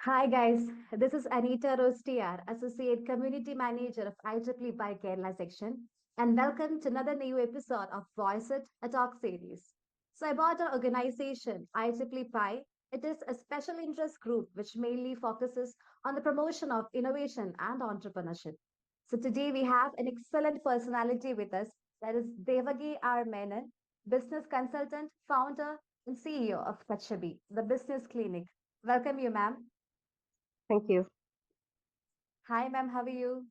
Hi guys, this is Anita Rostiar, Associate Community Manager of IEEE by Kerala section, and welcome to another new episode of Voice It, a talk series. So about our organization, IEEE Pi, it is a special interest group which mainly focuses on the promotion of innovation and entrepreneurship. So today we have an excellent personality with us, that is Devaki R. Menon, business consultant, founder, and CEO of KACCHAPI, the business clinic. Welcome you, ma'am. Thank you. Hi, ma'am. How are you?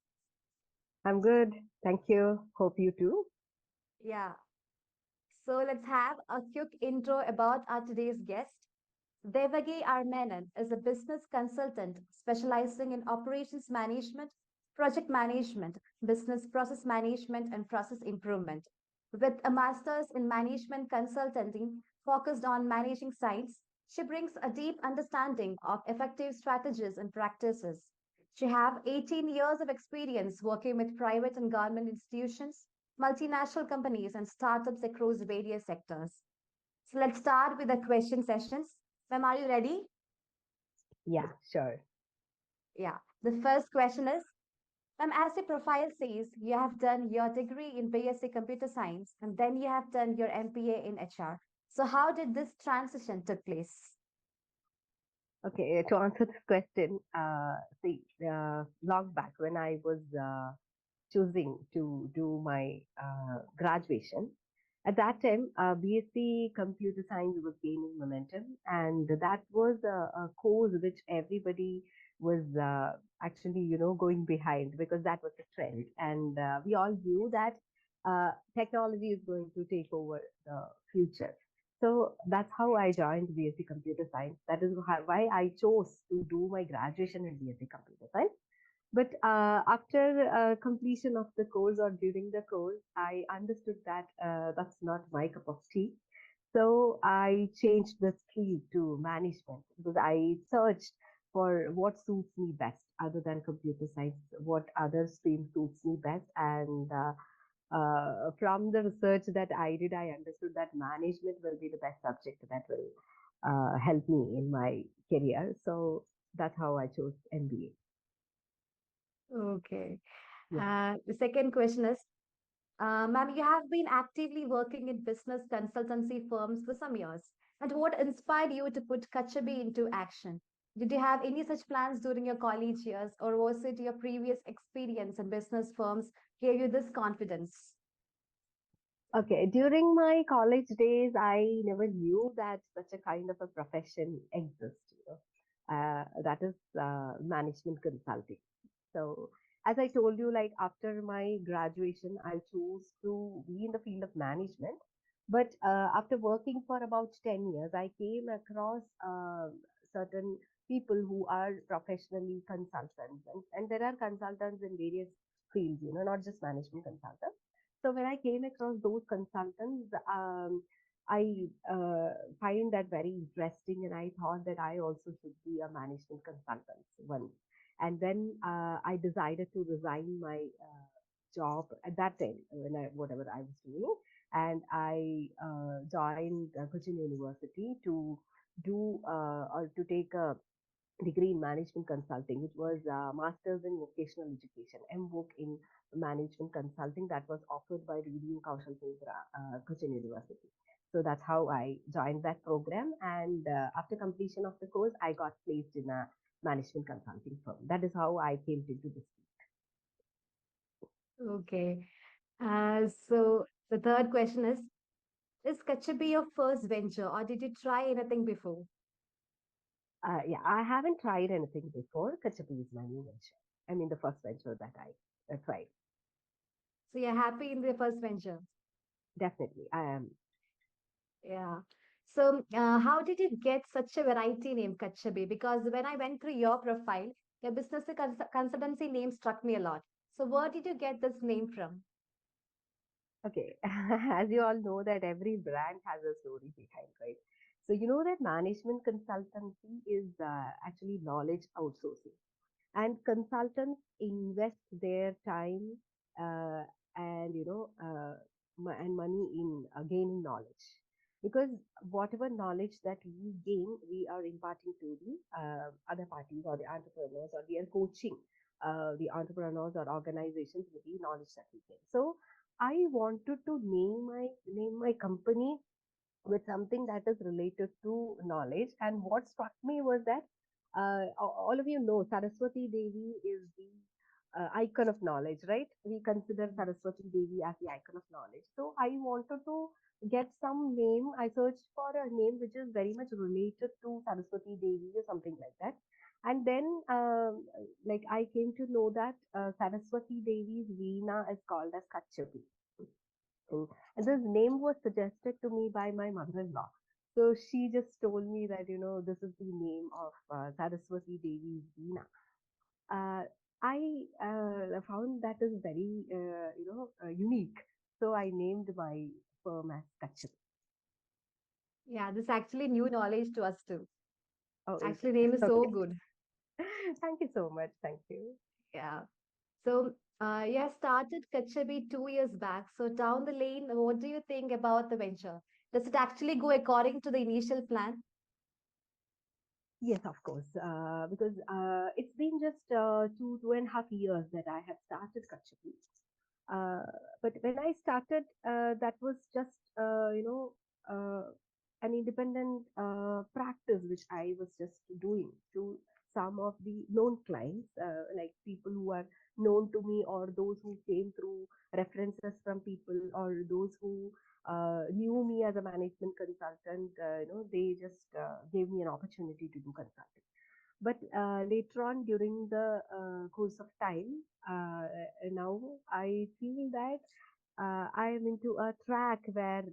I'm good. Thank you. Hope you too. Yeah. So let's have a quick intro about our today's guest. Devagi R. Menon is a business consultant specializing in operations management, project management, business process management, and process improvement. With a master's in management consulting focused on managing sites, she brings a deep understanding of effective strategies and practices. She has 18 years of experience working with private and government institutions, multinational companies, and startups across various sectors. So let's start with the question sessions. Ma'am, are you ready? Yeah, sure. Yeah. The first question is, ma'am, as your profile says, you have done your degree in BSc Computer Science and then you have done your MPA in HR. So how did this transition took place? Okay, to answer this question, long back when I was choosing to do my graduation, at that time, BSc Computer Science was gaining momentum, and that was a course which everybody was going behind because that was the trend, and we all knew that technology is going to take over the future. So that's how I joined BSc Computer Science. That is why I chose to do my graduation in BSc Computer Science. But after completion of the course or during the course, I understood that that's not my cup of tea. So I changed the stream to management because I searched for what suits me best other than computer science, what other stream suits me best. And from the research that I did, I understood that management will be the best subject that will help me in my career. So that's how I chose MBA. Okay. Yeah. The second question is, ma'am, you have been actively working in business consultancy firms for some years. And what inspired you to put Kachabi into action? Did you have any such plans during your college years, or was it your previous experience in business firms gave you this confidence? Okay, during my college days, I never knew that such a kind of a profession exists, that is management consulting. So, as I told you, like after my graduation, I chose to be in the field of management. But after working for about 10 years, I came across certain people who are professionally consultants. And there are consultants in various fields, not just management consultants. So when I came across those consultants, I find that very interesting, and I thought that I also should be a management consultant once. And then I decided to resign my job at that time when whatever I was doing, and I joined Cochin University to do or to take a degree in management consulting, which was master's in vocational education, MVOC in management consulting, that was offered by Rudy and Kaushal Kendra, Cochin University. So that's how I joined that program. And after completion of the course, I got placed in a management consulting firm. That is how I came into this. Okay. So the third question is Kachabi your first venture, or did you try anything before? Yeah, I haven't tried anything before. Kachapi is my new venture. I mean, the first venture that I tried. So you're happy in the first venture? Definitely, I am. Yeah. So, how did you get such a variety name, Kachabi? Because when I went through your profile, your business consultancy name struck me a lot. So, where did you get this name from? Okay, as you all know that every brand has a story behind, right? So you know that management consultancy is actually knowledge outsourcing, and consultants invest their time uh, and and money in gaining knowledge. because whatever knowledge that we gain, we are imparting to the other parties or the entrepreneurs, or we are coaching the entrepreneurs or organizations with the knowledge that we gain. So I wanted to name my company with something that is related to knowledge. And what struck me was that all of you know Saraswati Devi is the icon of knowledge, right? We consider Saraswati Devi as the icon of knowledge. So I wanted to get some name. I searched for a name which is very much related to Saraswati Devi or something like that. And then, like, I came to know that Saraswati Devi's Veena is called as Kachapi. And this name was suggested to me by my mother-in-law. So she just told me that, this is the name of Saraswati Devi's Veena. Uh, I found that is very, unique. So I named my firm as Kachap. Yeah, this actually new knowledge to us too. Oh, is Actually, it? name is so Okay. good. Thank you so much. Thank you. Yeah. So, yeah, started Kachabi 2 years back. So, down the lane, what do you think about the venture? Does it actually go according to the initial plan? Yes, of course. Because it's been just 2.5 years that I have started Kachapi. Uh, but when I started, that was just uh, an independent practice which I was just doing to some of the known clients, like people who are known to me, or those who came through references from people, or those who knew me as a management consultant. They just gave me an opportunity to do consulting. But later on, during the course of time, now I feel that I am into a track where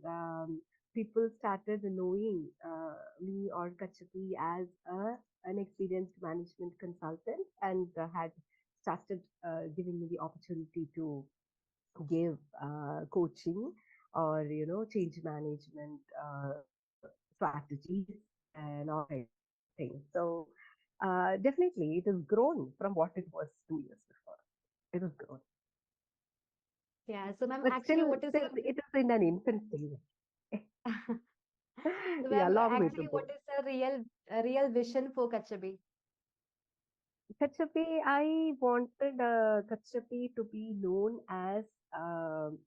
people started knowing me or Kachapi as an experienced management consultant, and had started giving me the opportunity to give coaching, or change management strategies and all kinds of things. So definitely it has grown from what it was 2 years before. It has grown, Yeah. So, ma'am, but actually, still what is still the it is in an infant stage. so, Yeah, ma'am, long way to actually, what go. is the real vision for Kachabi? Kachapi, I wanted Kachapi to be known as um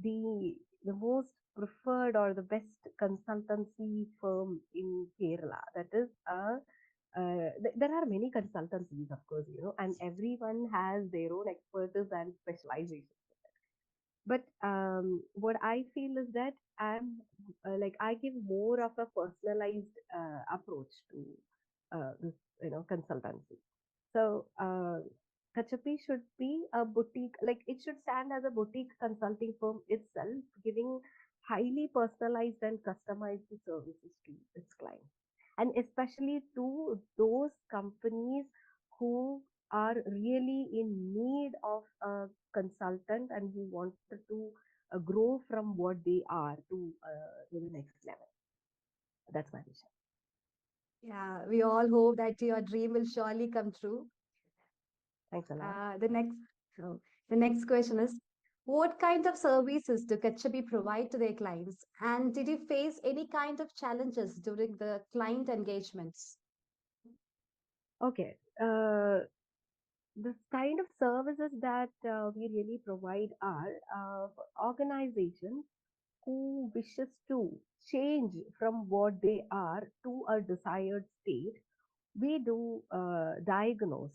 the most preferred or the best consultancy firm in Kerala. That is, there are many consultancies, of course, and everyone has their own expertise and specialization. But what I feel is that I give more of a personalized approach to this, consultancy. So Kachapi should be a boutique, like it should stand as a boutique consulting firm itself, giving highly personalized and customized services to its clients, and especially to those companies who are really in need of a consultant, and who wanted to grow from what they are to the next level. That's my vision. Yeah, we all hope that your dream will surely come true. Thanks a lot. Uh, the next, so the next question is, what kind of services do Kachabi provide to their clients? And did you face any kind of challenges during the client engagements? Okay. The kind of services that we really provide are for organizations who wishes to change from what they are to a desired state. We do diagnose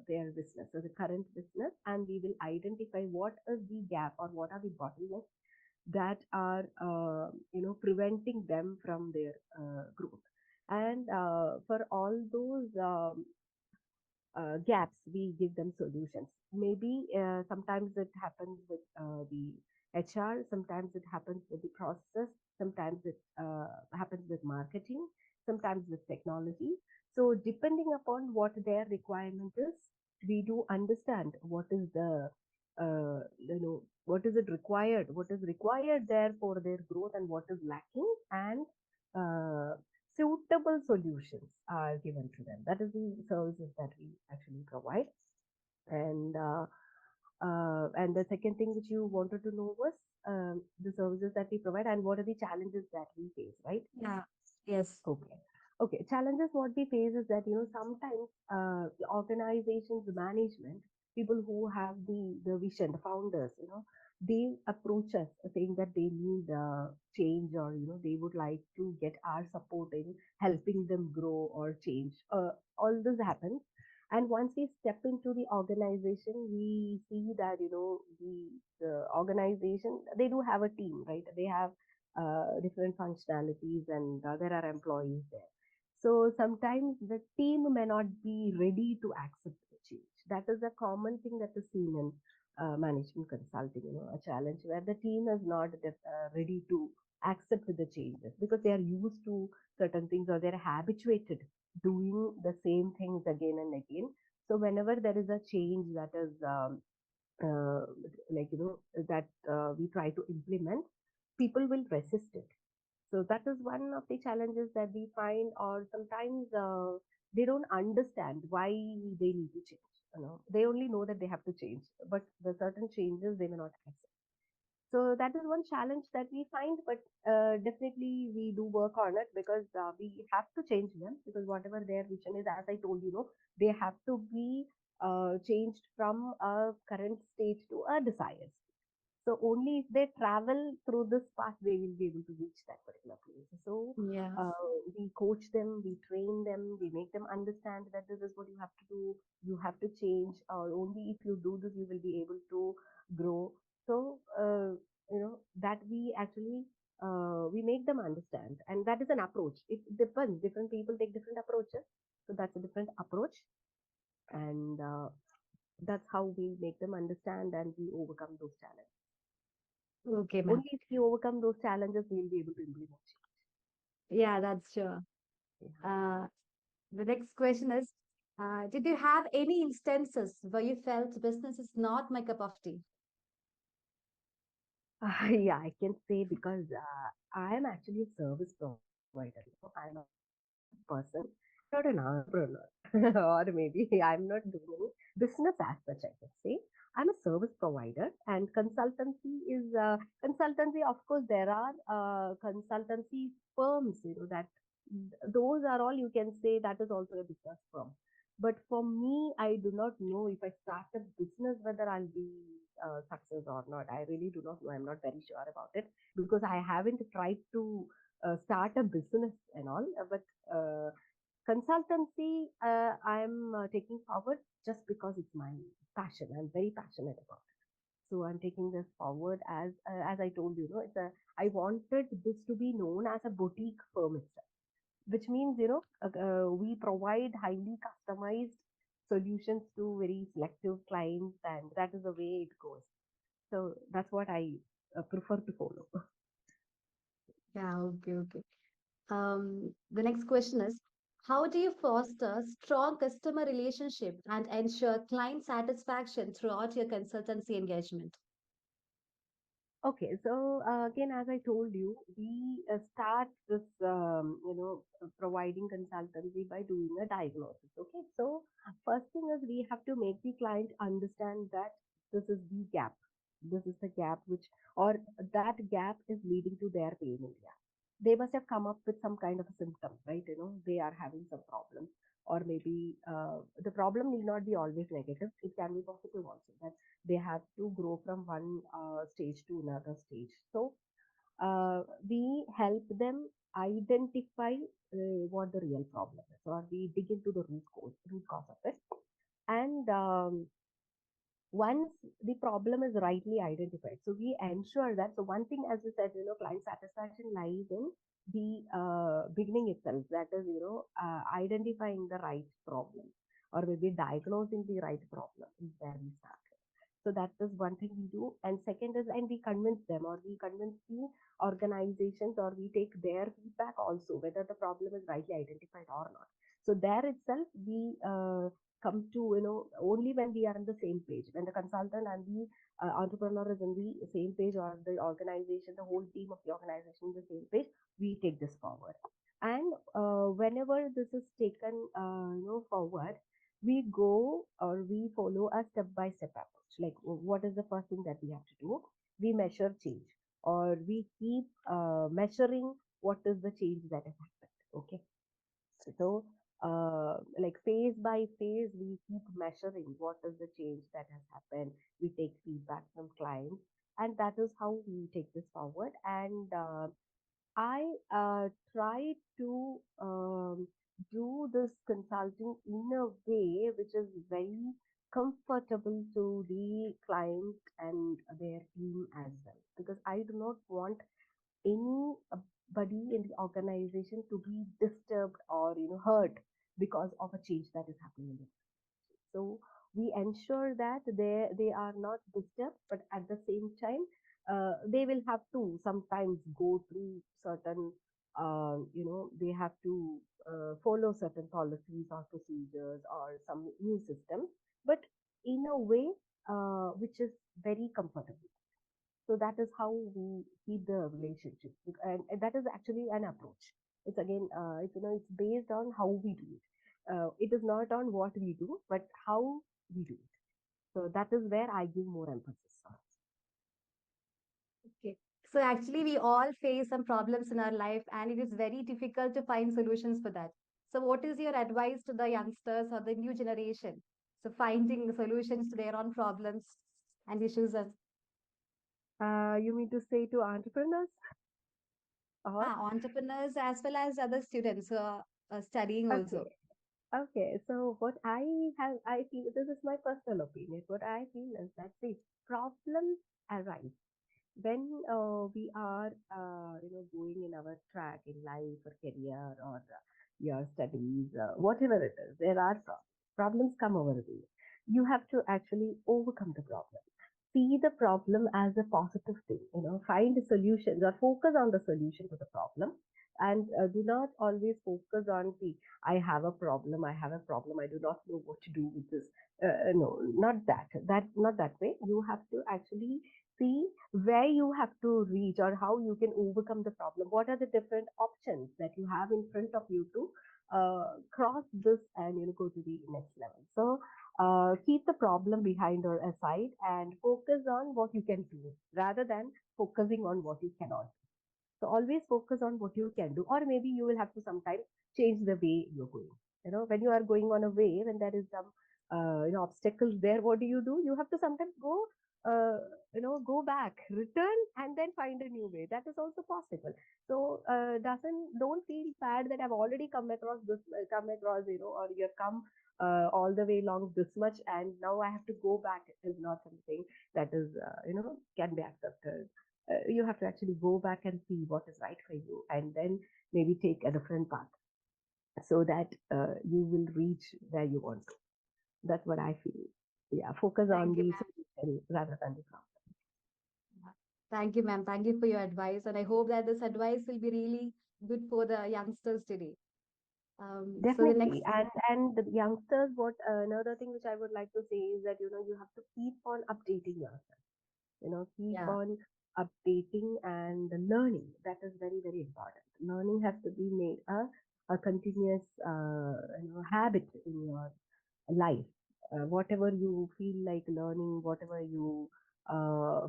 their business, so the current business, and we will identify what is the gap or what are the bottlenecks that are preventing them from their growth. And for all those gaps, we give them solutions. Maybe sometimes it happens with the HR, sometimes it happens with the process, sometimes it happens with marketing, sometimes with technology. So, depending upon what their requirement is, we do understand what is what is it required, what is required there for their growth, and what is lacking, and uh, suitable solutions are given to them. That is the services that we actually provide. And And the second thing which you wanted to know was the services that we provide and what are the challenges that we face, right? Yeah. Yes. Okay. Okay. Challenges what we face is that, sometimes the organizations, the management, people who have the vision, the founders, they approach us saying that they need change, or, they would like to get our support in helping them grow or change. All this happens. And once we step into the organization, we see that, the organization, they do have a team, right? They have different functionalities, and there are employees there. So sometimes the team may not be ready to accept the change. That is a common thing that is seen in management consulting, a challenge where the team is not ready to accept the changes because they are used to certain things, or they're habituated doing the same things again and again. So whenever there is a change that is uh, like that we try to implement, people will resist it. So that is one of the challenges that we find, or sometimes they don't understand why they need to change. They only know that they have to change, but the certain changes they may not accept. So that is one challenge that we find, but definitely we do work on it because we have to change them, because whatever their vision is, as I told you, they have to be changed from a current stage to a desired. So only if they travel through this path, they will be able to reach that particular place. So Yeah. we coach them, we train them, we make them understand that this is what you have to do. You have to change, or only if you do this, you will be able to grow. So that we actually we make them understand, and that is an approach. It depends. Different people take different approaches, so that's a different approach, and that's how we make them understand and we overcome those challenges. Okay, ma'am. Only if we overcome those challenges, we'll be able to implement Yeah, that's sure. change. Uh, the next question is, did you have any instances where you felt business is not my cup of tea? Yeah, I can say because I am actually a service provider. I'm not a person. I'm not an entrepreneur, or maybe I'm not doing any business as such. I can say I'm a service provider, and consultancy is consultancy. Of course, there are consultancy firms. That those are all you can say that is also a business firm. But for me, I do not know if I start a business whether I'll be success or not. I really do not know. I'm not very sure about it because I haven't tried to start a business and all. But consultancy, I'm taking forward just because it's my passion. I'm very passionate about it. So I'm taking this forward as I told you. It's a I wanted this to be known as a boutique firm itself, which means we provide highly customized solutions to very selective clients, and that is the way it goes. So that's what I prefer to follow. Yeah, okay, okay. The next question is, how do you foster strong customer relationship and ensure client satisfaction throughout your consultancy engagement? Okay, so again, as I told you, we start this, providing consultancy by doing a diagnosis. Okay, so first thing is we have to make the client understand that this is the gap. This is the gap which, or that gap is leading to their pain area. They must have come up with some kind of a symptom, right? They are having some problem, or maybe the problem need not be always negative. It can be positive also. That they have to grow from one stage to another stage. So we help them identify what the real problem is, or we dig into the root cause of it. And once the problem is rightly identified, so we ensure that. So one thing, as you said, client satisfaction lies in the beginning itself. That is, identifying the right problem, or maybe diagnosing the right problem is where we start. So that is one thing we do. And second is, and we convince them, or we convince the organizations, or we take their feedback also, whether the problem is rightly identified or not. So there itself, we come to, only when we are on the same page, when the consultant and the entrepreneur is on the same page, or the organization, the whole team of the organization is the same page, we take this forward. And whenever this is taken, forward, we go or we follow a step by step approach. Like, what is the first thing that we have to do? We measure change, or we keep measuring what is the change that has happened. Okay. So, like phase by phase, we keep measuring what is the change that has happened. We take feedback from clients, and that is how we take this forward. And I try to do this consulting in a way which is very comfortable to the client and their team as well, because I do not want anybody in the organization to be disturbed or hurt because of a change that is happening in the organization. So we ensure that they are not disturbed, but at the same time, they will have to sometimes go through certain, they have to follow certain policies or procedures or some new system, but in a way which is very comfortable. So that is how we keep the relationship, and that is actually an approach. It's again, it's based on how we do it. It is not on what we do, but how we do it. So that is where I give more emphasis on. Okay. So actually, we all face some problems in our life, and it is very difficult to find solutions for that. So, what is your advice to the youngsters or the new generation? So, finding solutions to their own problems and issues. You mean to say to entrepreneurs or? Entrepreneurs as well as other students who are studying Okay, also. okay. So what I feel, this is my personal opinion. What I feel is that the problems arise when we are going in our track in life or career or your studies, whatever it is. There are problems come our way. You have to actually overcome the problem, see the problem as a positive thing, find solutions or focus on the solution to the problem. And do not always focus on the, I have a problem, I do not know what to do with this. No, not not that way. You have to actually see where you have to reach or how you can overcome the problem. What are the different options that you have in front of you to cross this and go to the next level. So keep the problem behind or aside and focus on what you can do rather than focusing on what you cannot. So always focus on what you can do, or maybe you will have to sometimes change the way you're going. When you are going on a way, when there is some obstacles there, what do? You have to sometimes uh, go back, return, and then find a new way. That is also possible. So don't feel bad that I've already come across, or you have come all the way along this much, and now I have to go back. It is not something that is can be accepted. You have to actually go back and see what is right for you and then maybe take a different path so that you will reach where you want to. That's what I feel. Yeah, focus on Thank you, the ma'am. solution rather than the problem. Thank you, ma'am. Thank you for your advice. And I hope that this advice will be really good for the youngsters today. So the next, Definitely. And the youngsters, what another thing which I would like to say is that you have to keep on updating yourself. Keep yeah, on updating and learning. That is very, very important. Learning has to be made a continuous habit in your life. Whatever you feel like learning, whatever you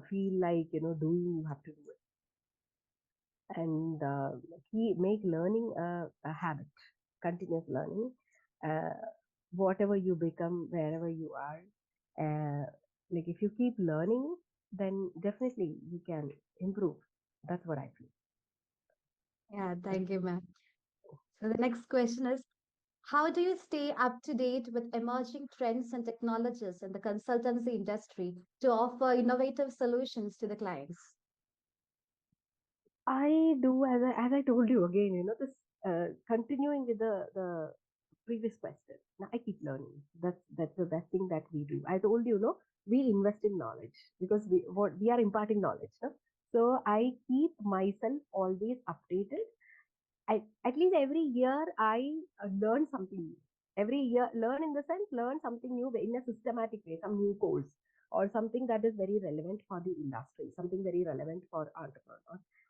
feel like doing, you have to do it. And make learning a habit, continuous learning. uh, Whatever you become, wherever you are, uh, like if you keep learning, then definitely you can improve. That's what I feel. yeah, thank you, ma'am. So the next question is, how do you stay up to date with emerging trends and technologies in the consultancy industry to offer innovative solutions to the clients? I do, as I told you again, this continuing with the previous question. Now I keep learning. That's the best thing that we do. I told you, we invest in knowledge because we are imparting knowledge. No? So I keep myself always updated. At least every year I learn something new. Every year, learn in the sense, learn something new in a systematic way, some new course or something that is very relevant for the industry, something very relevant for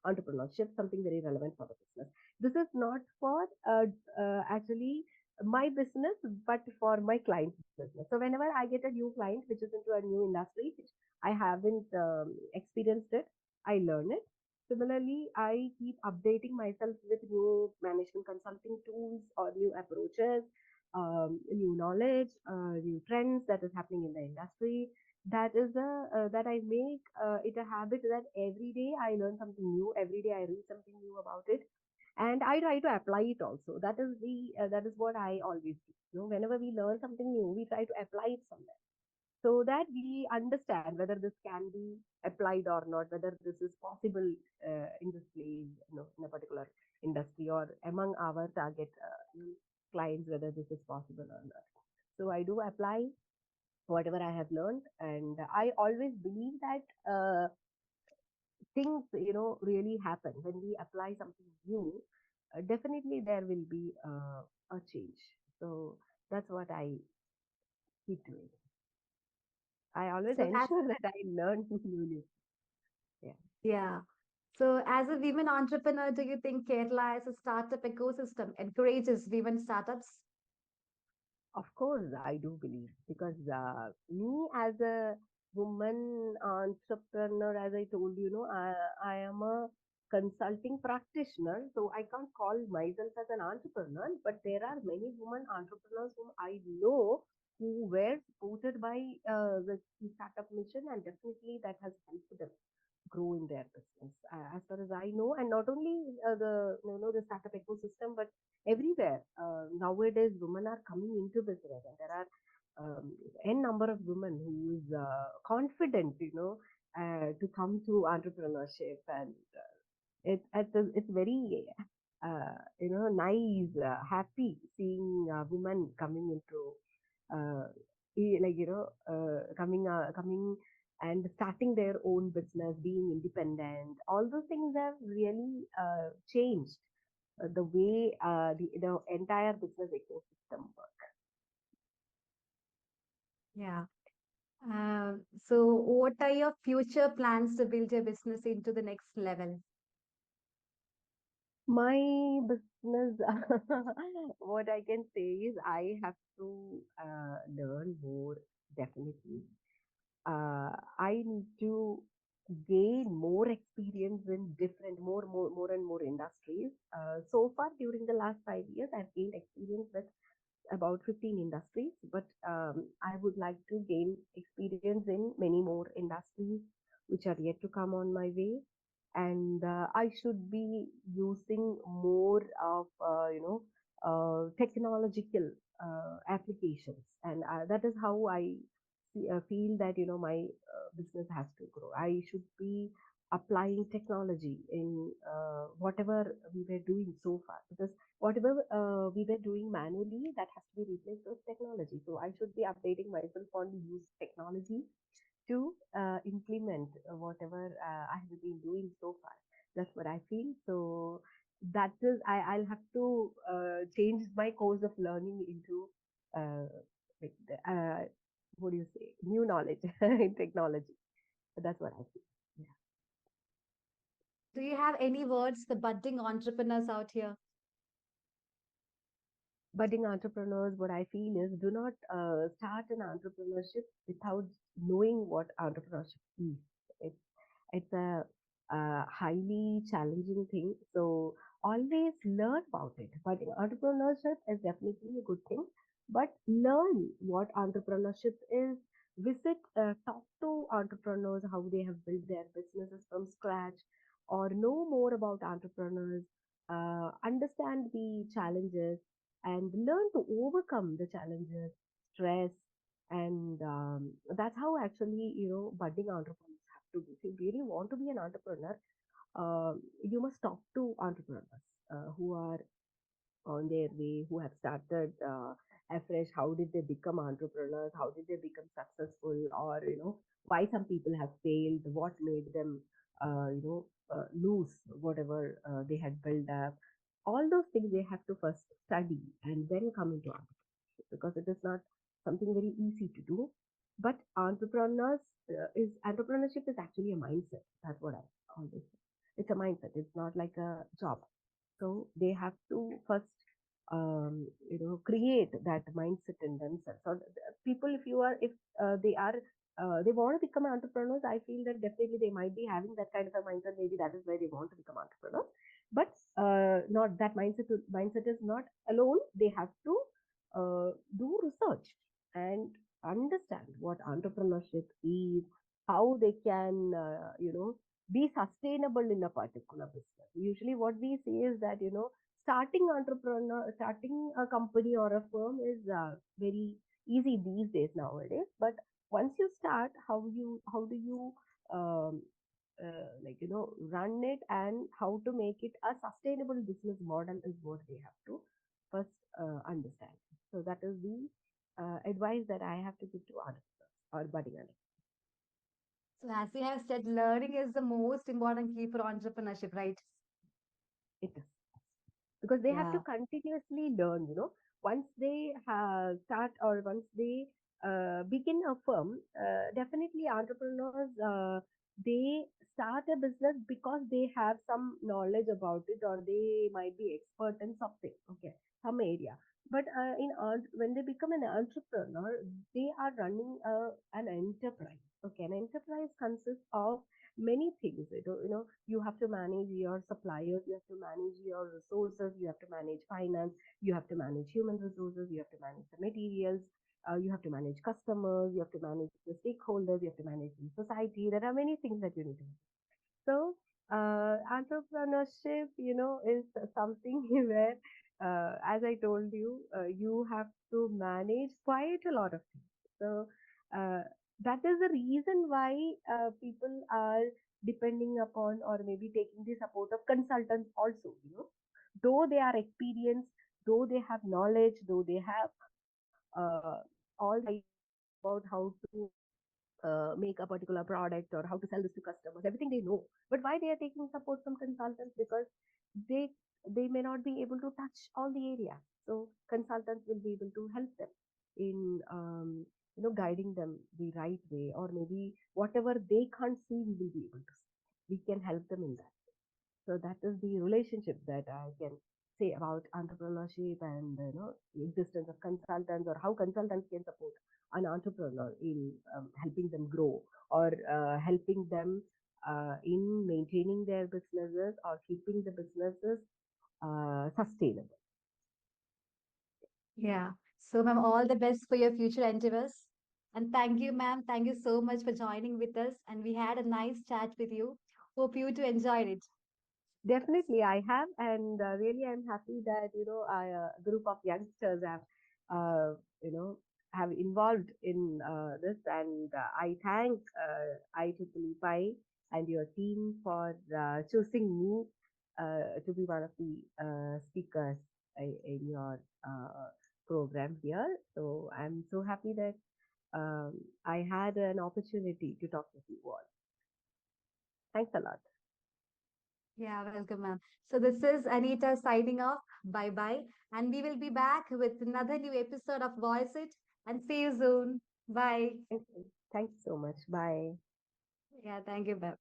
entrepreneurship, something very relevant for the business. This is not for actually. my business, but for my client's business. So whenever I get a new client which is into a new industry, which I haven't experienced it, I learn it. Similarly, I keep updating myself with new management consulting tools or new approaches, new knowledge, new trends that is happening in the industry. That is that I make it a habit that every day I learn something new. Every day I read something new about it, and I try to apply it also. That is what I always do. Whenever we learn something new, we try to apply it somewhere so that we understand whether this can be applied or not, whether this is possible in this place, in a particular industry or among our target clients, whether this is possible or not. So I do apply whatever I have learned, and I always believe that things really happen when we apply something new. Definitely there will be a change. So that's what I keep doing. I always So as ensure that I learn new. Yeah. yeah. So as a women entrepreneur, do you think Kerala as a startup ecosystem encourages women startups? Of course, I do believe, because me as a woman entrepreneur, as I told you, I am a consulting practitioner, so I can't call myself as an entrepreneur. But there are many women entrepreneurs whom I know who were supported by the startup mission, and definitely that has helped them grow in their business. As far as I know, and not only the startup ecosystem, but everywhere. Nowadays, women are coming into business, and there are n number of women who is confident, to come to entrepreneurship, and it's very nice, happy seeing women coming into coming and starting their own business, being independent. All those things have really changed the way the entire business ecosystem works. Yeah. So what are your future plans to build your business into the next level? My business, what I can say is I have to learn more, definitely. I need to gain more experience in more and more industries. So far, during the last 5 years, I've gained experience with about 15 industries, but I would like to gain experience in many more industries which are yet to come on my way. And I should be using more of, technological applications. And that is how I feel that, my business has to grow. I should be applying technology in whatever we were doing so far, because whatever we were doing manually, that has to be replaced with technology. So I should be updating myself on use technology to implement whatever I have been doing so far. That's what I feel. So that is, I'll have to change my course of learning into uh, like what do you say, new knowledge in technology. That's what I feel. Yeah. Do you have any words for budding entrepreneurs out here? Budding entrepreneurs, what I feel is, do not start an entrepreneurship without knowing what entrepreneurship is. It's a highly challenging thing. So always learn about it. But entrepreneurship is definitely a good thing. But learn what entrepreneurship is. Visit, talk to entrepreneurs, how they have built their businesses from scratch, or know more about entrepreneurs. Understand the challenges and learn to overcome the challenges, stress, and that's how actually budding entrepreneurs have to be. If you really want to be an entrepreneur, you must talk to entrepreneurs who are on their way, who have started afresh. How did they become entrepreneurs? How did they become successful? Or why some people have failed? What made them lose whatever they had built up? All those things they have to first study and then come into entrepreneurship, because it is not something very easy to do. But entrepreneurship is actually a mindset. That's what I always say. It's a mindset. It's not like a job. So they have to first create that mindset in themselves. Or people, if you are, if they are, they want to become entrepreneurs, I feel that definitely they might be having that kind of a mindset. Maybe that is why they want to become entrepreneurs. But not that mindset. Mindset is not alone. They have to do research and understand what entrepreneurship is, how they can, be sustainable in a particular business. Usually, what we say is that, starting a company or a firm is very easy these days nowadays. But once you start, how do you um, run it, and how to make it a sustainable business model is what they have to first understand. So that is the advice that I have to give to entrepreneurs or budding entrepreneurs. So, as you have said, learning is the most important key for entrepreneurship, right? It is because they have to Yeah. continuously learn. Once they start, or once they begin a firm, definitely entrepreneurs, they start a business because they have some knowledge about it, or they might be expert in something, okay, some area. But when they become an entrepreneur, they are running an enterprise. Okay, an enterprise consists of many things. You have to manage your suppliers, you have to manage your resources, you have to manage finance, you have to manage human resources, you have to manage the materials, you have to manage customers, you have to manage the stakeholders, you have to manage the society. There are many things that you need to do. So, entrepreneurship, is something where, as I told you, you have to manage quite a lot of things. So, uh, that is the reason why people are depending upon, or maybe taking the support of consultants also. Though they are experienced, though they have knowledge, though they have all the ideas about how to make a particular product, or how to sell this to customers, everything they know. But why they are taking support from consultants? Because they they may not be able to touch all the area. So consultants will be able to help them in guiding them the right way, or maybe whatever they can't see, we will be able to see. We can help them in that. So that is the relationship that I can say about entrepreneurship, and the existence of consultants, or how consultants can support an entrepreneur in helping them grow, or helping them in maintaining their businesses, or keeping the businesses sustainable. Yeah. So, ma'am, all the best for your future endeavors. And thank you, ma'am. Thank you so much for joining with us. And we had a nice chat with you. Hope you too enjoyed it. Definitely, I have, and really, I'm happy that a group of youngsters uh, you know, have involved in this, and I thank IEEE and your team for choosing me to be one of the speakers in your program here. So I'm so happy that I had an opportunity to talk with you all. Thanks a lot. Yeah, welcome, ma'am. So, this is Anita signing off. Bye bye. And we will be back with another new episode of Voice It. And see you soon. Bye. Thank you. Thanks so much. Bye. Yeah, thank you, ma'am.